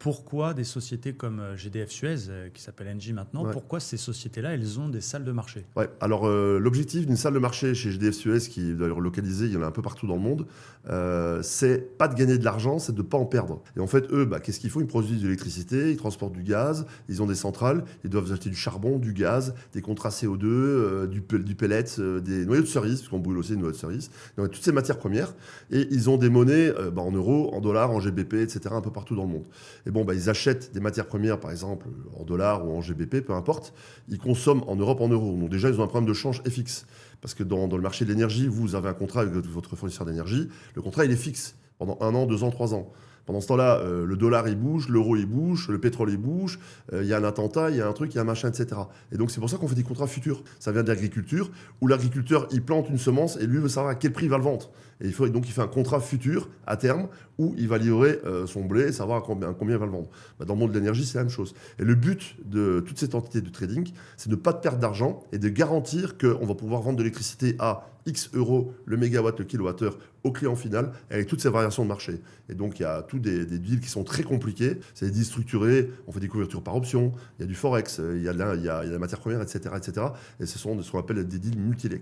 Pourquoi des sociétés comme GDF Suez, qui s'appelle Engie maintenant, Ouais. pourquoi ces sociétés-là, elles ont des salles de marché? Ouais, alors l'objectif d'une salle de marché chez GDF Suez, qui est d'ailleurs localisée, il y en a un peu partout dans le monde, c'est pas de gagner de l'argent, c'est de ne pas en perdre. Et en fait, eux, qu'est-ce qu'ils font? Ils produisent de l'électricité, ils transportent du gaz, ils ont des centrales, ils doivent acheter du charbon, du gaz, des contrats CO2, du pellet, des noyaux de cerise, parce qu'on brûle aussi des noyaux de cerise, donc toutes ces matières premières. Et ils ont des monnaies en euros, en dollars, en GBP, etc., un peu partout dans le monde. Et bon, ils achètent des matières premières, par exemple, en dollars ou en GBP, peu importe. Ils consomment en Europe en euros. Donc déjà, ils ont un problème de change FX. Parce que dans le marché de l'énergie, vous avez un contrat avec votre fournisseur d'énergie. Le contrat, il est fixe pendant 1 an, 2 ans, 3 ans. Pendant ce temps-là, le dollar, il bouge, l'euro, il bouge, le pétrole, il bouge, il y a un attentat, il y a un truc, il y a un machin, etc. Et donc, c'est pour ça qu'on fait des contrats futurs. Ça vient de l'agriculture, où l'agriculteur, il plante une semence et lui veut savoir à quel prix il va le vendre. Et donc, il fait un contrat futur, à terme, où il va livrer son blé et savoir à combien il va le vendre. Dans le monde de l'énergie, c'est la même chose. Et le but de toute cette entité de trading, c'est de ne pas perdre d'argent et de garantir qu'on va pouvoir vendre de l'électricité à X euros le mégawatt, le kilowattheure au client final avec toutes ces variations de marché. Et donc, il y a tous des deals qui sont très compliqués. C'est des deals structurés. On fait des couvertures par option. Il y a du forex, il y a la matière première, etc., etc. Et ce sont ce qu'on appelle des deals multilegs.